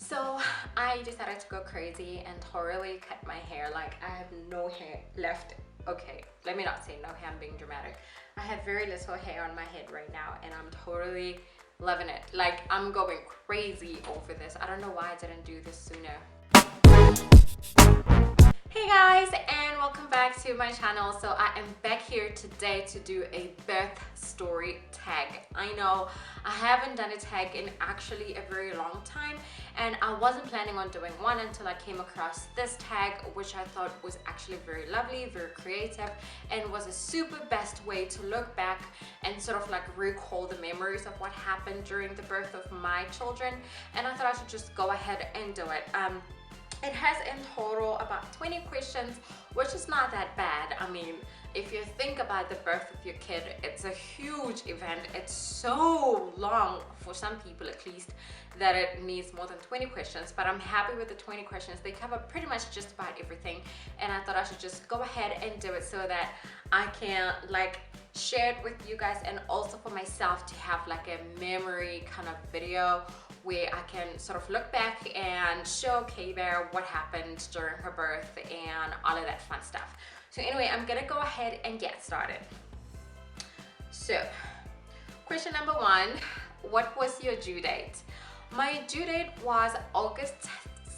So I decided to go crazy and totally cut my hair. Like, I have no hair left. Okay, let me not say no hair, I'm being dramatic. I have very little hair on my head right now and I'm totally loving it. Like, I'm going crazy over this. I don't know why I didn't do this sooner. Hey guys, and welcome back to my channel. So I am back here today to do a birth story tag. I know I haven't done a tag in actually a very long time, and I wasn't planning on doing one until I came across this tag, which I thought was actually very lovely, very creative, and was a super best way to look back and sort of like recall the memories of what happened during the birth of my children. And I thought I should just go ahead and do it. It has in total about 20 questions, which is not that bad. I mean, if you think about the birth of your kid, it's a huge event. It's so long, for some people at least, that it needs more than 20 questions. But I'm happy with the 20 questions. They cover pretty much just about everything. And I thought I should just go ahead and do it so that I can like share it with you guys, and also for myself to have like a memory kind of video where I can sort of look back and show Kay Bear what happened during her birth and all of that fun stuff. So anyway, I'm gonna go ahead and get started. So, question number one, what was your due date? My due date was August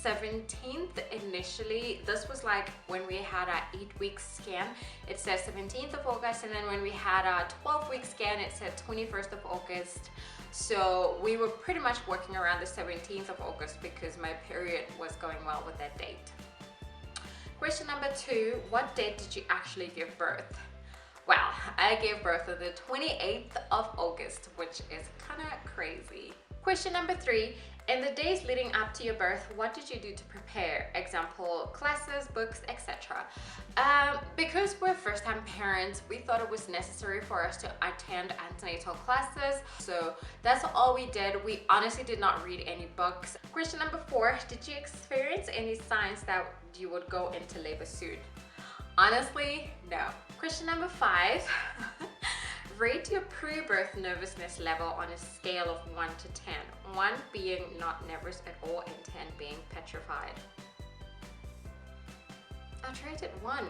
17th initially. This was like when we had our 8-week scan, it says 17th of August, and then when we had our 12-week scan, it said 21st of August. So we were pretty much working around the 17th of August because my period was going well with that date. Question number two, what date did you actually give birth? Well, I gave birth on the 28th of August, which is kind of crazy. Question number three, in the days leading up to your birth, what did you do to prepare? Example, classes, books, etc. Because we're first-time parents, we thought it was necessary for us to attend antenatal classes. So that's all we did. We honestly did not read any books. Question number four, did you experience any signs that you would go into labor soon? Honestly, no. Question number five, rate your pre-birth nervousness level on a scale of 1 to 10. 1 being not nervous at all and 10 being petrified. I rated 1.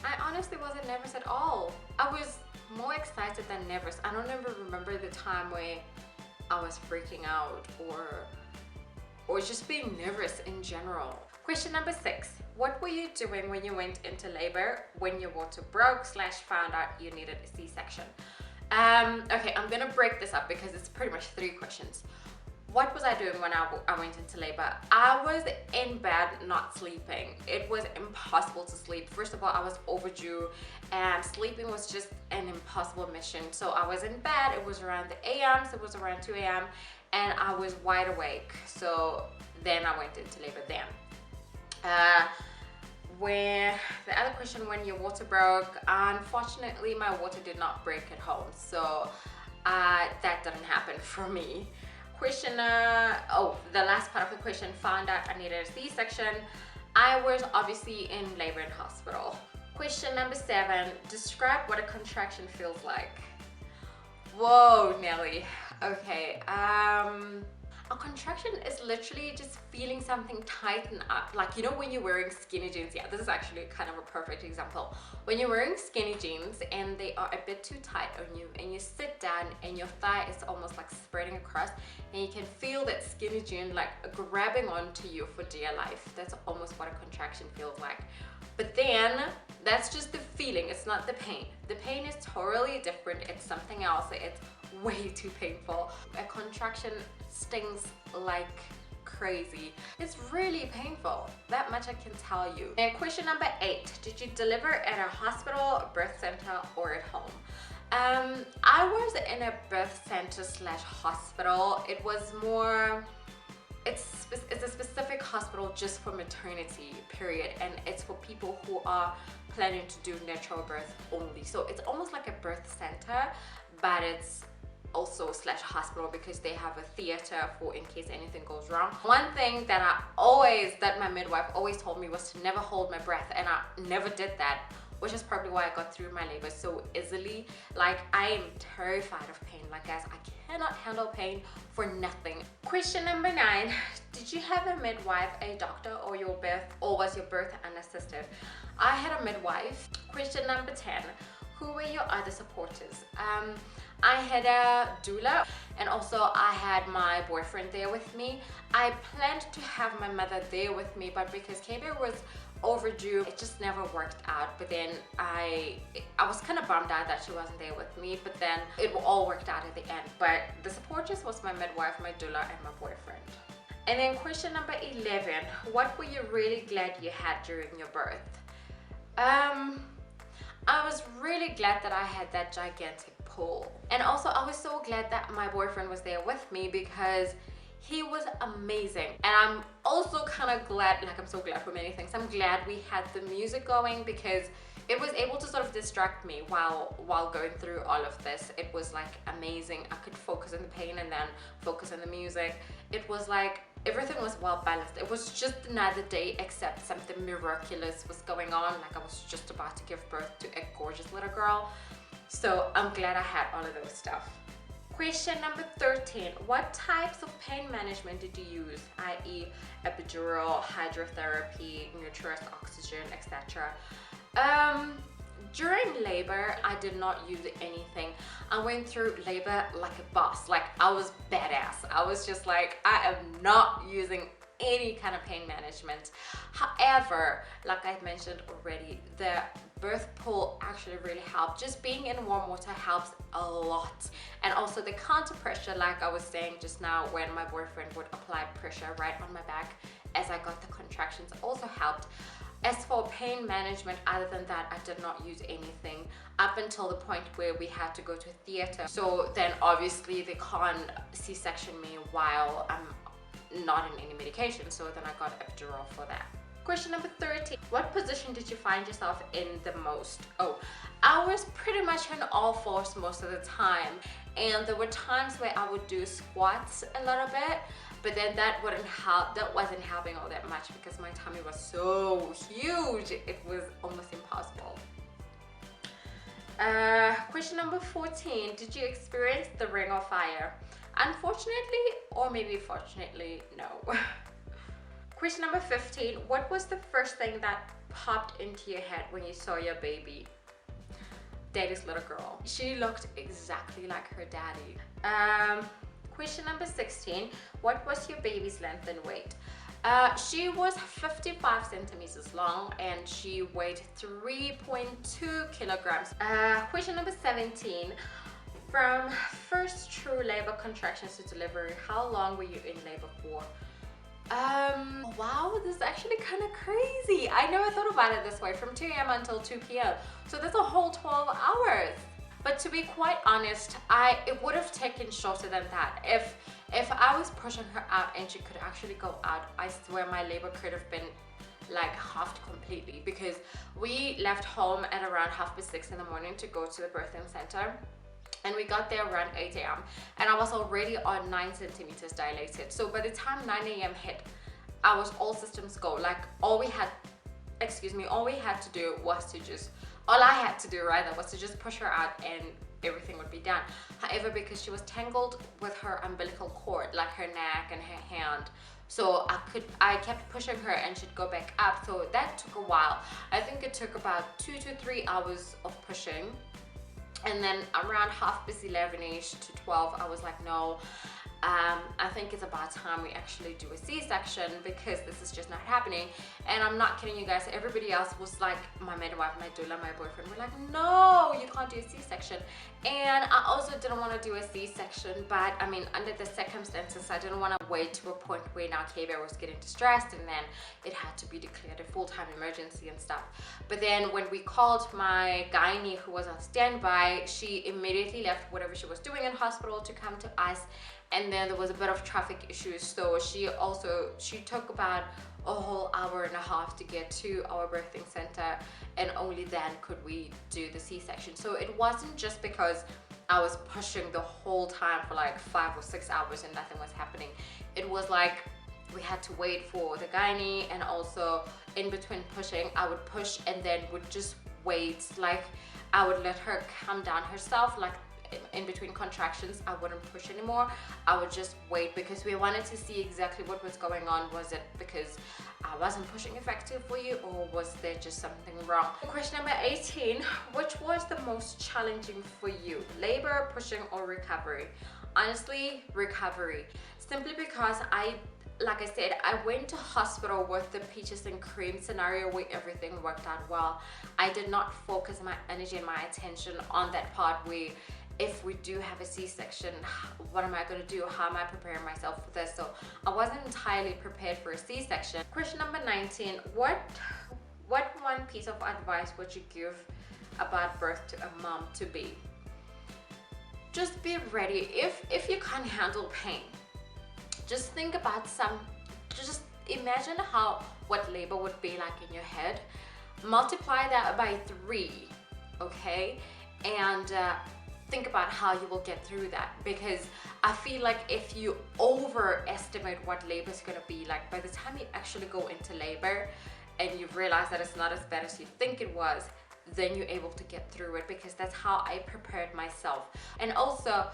I honestly wasn't nervous at all. I was more excited than nervous. I don't ever remember the time where I was freaking out or just being nervous in general. Question number six, what were you doing when you went into labor when your water broke / found out you needed a C-section? Okay, I'm gonna break this up because it's pretty much 3 questions. What was I doing when I went into labor? I was in bed not sleeping. It was impossible to sleep. First of all, I was overdue and sleeping was just an impossible mission. So I was in bed, it was around the AM, so it was around 2 AM, and I was wide awake. So then I went into labor then. Where the other question, when your water broke, unfortunately my water did not break at home, so that didn't happen for me. Question the last part of the question, found out I needed a C-section. I was obviously in labor and hospital. Question number 7, describe what a contraction feels like. Whoa, Nelly. Okay, a contraction is literally just feeling something tighten up. Like, you know, when you're wearing skinny jeans, yeah, this is actually kind of a perfect example. When you're wearing skinny jeans and they are a bit too tight on you, and you sit down and your thigh is almost like spreading across, and you can feel that skinny jean like grabbing onto you for dear life. That's almost what a contraction feels like. But then that's just the feeling, it's not the pain. The pain is totally different, it's something else. It's way too painful. A contraction stings like crazy. It's really painful, that much I can tell you. And question number 8, did you deliver at a hospital, a birth center, or at home? I was in a birth center / hospital. It was more, it's a specific hospital just for maternity, period, and it's for people who are planning to do natural birth only. So it's almost like a birth center, but it's also / hospital because they have a theater for in case anything goes wrong. One thing that my midwife always told me was to never hold my breath, and I never did that, which is probably why I got through my labor so easily. Like, I am terrified of pain. Like, guys, I cannot handle pain for nothing. Question number 9, did did you have a midwife, a doctor, or was your birth unassisted? I had a midwife. Question number 10. Who were your other supporters? I had a doula, and also I had my boyfriend there with me. I planned to have my mother there with me, but because KB was overdue, it just never worked out. But then I was kind of bummed out that she wasn't there with me, but then it all worked out at the end. But the supporters was my midwife, my doula, and my boyfriend. And then question number 11. What were you really glad you had during your birth? I was really glad that I had that gigantic pool. And also I was so glad that my boyfriend was there with me because he was amazing. And I'm also kind of glad, like I'm so glad for many things. I'm glad we had the music going because it was able to sort of distract me while going through all of this. It was like amazing. I could focus on the pain and then focus on the music. It was like everything was well balanced. It was just another day except something miraculous was going on. Like I was just about to give birth to a gorgeous little girl. So I'm glad I had all of those stuff. Question number 13. What types of pain management did you use, i.e. epidural, hydrotherapy, uterus oxygen, etc.? During labor, I did not use anything. I went through labor like a boss. Like I was badass. I was just like, I am not using any kind of pain management. However, like I mentioned already, the birth pool actually really helped. Just being in warm water helps a lot. And also the counter pressure, like I was saying just now, when my boyfriend would apply pressure right on my back as I got the contractions, also helped. As for pain management, other than that, I did not use anything up until the point where we had to go to theater. So then obviously they can't C-section me while I'm not in any medication. So then I got epidural for that. Question number 13. What position did you find yourself in the most? Oh, I was pretty much on all fours most of the time. And there were times where I would do squats a little bit, but then that wasn't helping all that much because my tummy was so huge. It was almost impossible. Question number 14. Did you experience the ring of fire? Unfortunately, or maybe fortunately, no. Question number 15. What was the first thing that popped into your head when you saw your baby? Daddy's little girl. She looked exactly like her daddy. Question number 16. What was your baby's length and weight? She was 55 centimeters long and she weighed 3.2 kilograms. Question number 17. From first true labor contractions to delivery, how long were you in labor for? Wow, this is actually kind of crazy. I never thought about it this way. From 2 a.m. until 2 p.m. So that's a whole 12 hours. But to be quite honest, it would have taken shorter than that. If I was pushing her out and she could actually go out, I swear my labor could have been like halved completely, because we left home at around 6:30 in the morning to go to the birthing center. And we got there around 8 a.m. and I was already on 9 centimeters dilated. So by the time 9 a.m. hit, I was all systems go. Like all I had to do was to just push her out and everything would be done. However, because she was tangled with her umbilical cord, like her neck and her hand, so I kept pushing her and she'd go back up. So that took a while. I think it took about 2 to 3 hours of pushing. And then around 11:30ish to 12, I was like, no, I think it's about time we actually do a C-section because this is just not happening. And I'm not kidding you guys, everybody else was like, my midwife, my doula, my boyfriend were like, no, you can't do a C-section. And I also didn't want to do a C-section, but I mean, under the circumstances, I didn't want to wait to a point where now KB was getting distressed and then it had to be declared a full-time emergency and stuff. But then when we called my gynae who was on standby, she immediately left whatever she was doing in hospital to come to us. And then there was a bit of traffic issues, so she took about a whole hour and a half to get to our birthing center, and only then could we do the C-section. So it wasn't just because I was pushing the whole time for like 5 or 6 hours and nothing was happening. It was like we had to wait for the gynae, and also in between pushing, I would push and then would just wait. Like I would let her calm down herself, like in between contractions, I wouldn't push anymore. I would just wait, because we wanted to see exactly what was going on. Was it because I wasn't pushing effectively, or was there just something wrong? Question number 18, which was the most challenging for you? Labor, pushing, or recovery? Honestly, recovery. Simply because like I said, I went to hospital with the peaches and cream scenario where everything worked out well. I did not focus my energy and my attention on that part where, if we do have a C-section, what am I going to do? How am I preparing myself for this? So I wasn't entirely prepared for a C-section. Question number 19, what one piece of advice would you give about birth to a mom to be? Just be ready. If you can't handle pain, just think about just imagine what labor would be like in your head. Multiply that by 3, okay? And think about how you will get through that, because I feel like if you overestimate what labor is going to be like, by the time you actually go into labor and you realize that it's not as bad as you think it was, then you're able to get through it, because that's how I prepared myself. And also,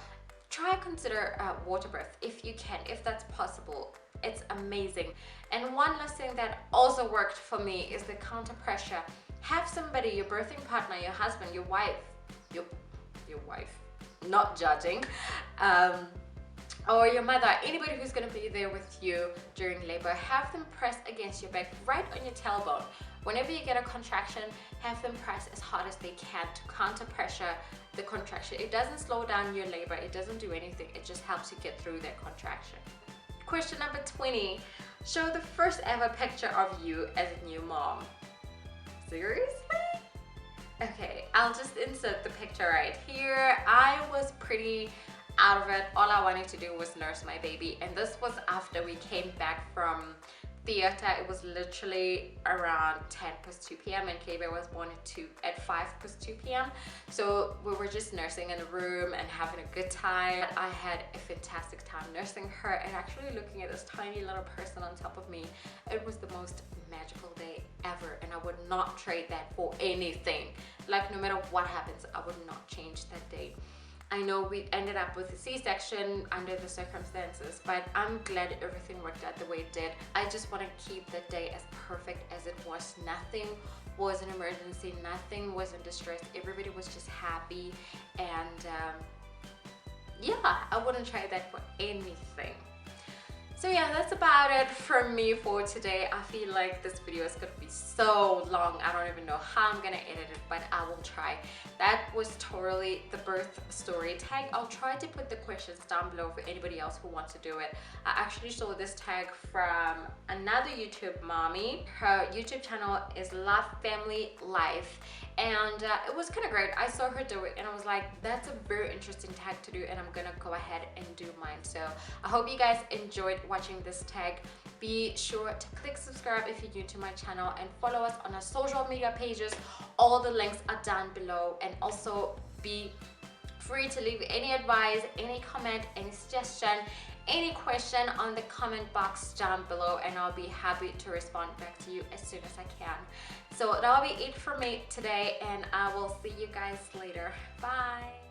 try consider water birth if you can, if that's possible. It's amazing. And one last thing that also worked for me is the counter pressure. Have somebody, your birthing partner, your husband, your wife, not judging, or your mother, anybody who's going to be there with you during labor, have them press against your back, right on your tailbone. Whenever you get a contraction, have them press as hard as they can to counter pressure the contraction. It doesn't slow down your labor, it doesn't do anything, it just helps you get through that contraction. Question number 20, show the first ever picture of you as a new mom. Seriously? Okay, I'll just insert the picture right here. I was pretty out of it. All I wanted to do was nurse my baby, and this was after we came back from theater. It was literally around 10 past 2 p.m. and Kaybe was born at 5 past 2 p.m. So we were just nursing in the room and having a good time. I had a fantastic time nursing her and actually looking at this tiny little person on top of me. It was the most magical day ever, and I would not trade that for anything. Like, no matter what happens, I would not change that day. I know we ended up with a C-section under the circumstances, but I'm glad everything worked out the way it did. I just want to keep the day as perfect as it was. Nothing was an emergency, nothing was in distress, everybody was just happy, and yeah, I wouldn't trade that for anything. So yeah, that's about it from me for today. I feel like this video is going to be so long. I don't even know how I'm going to edit it, but I will try. That was totally the birth story tag. I'll try to put the questions down below for anybody else who wants to do it. I actually saw this tag from another YouTube mommy. Her YouTube channel is Love Family Life, and it was kind of great. I saw her do it and I was like, that's a very interesting tag to do, and I'm gonna go ahead and do mine. So I hope you guys enjoyed watching this tag. Be sure to click subscribe if you're new to my channel, and follow us on our social media pages. All the links are down below, and also be free to leave any advice, any comment, any suggestion, any question on the comment box down below, and I'll be happy to respond back to you as soon as I can. So that'll be it for me today, and I will see you guys later. Bye.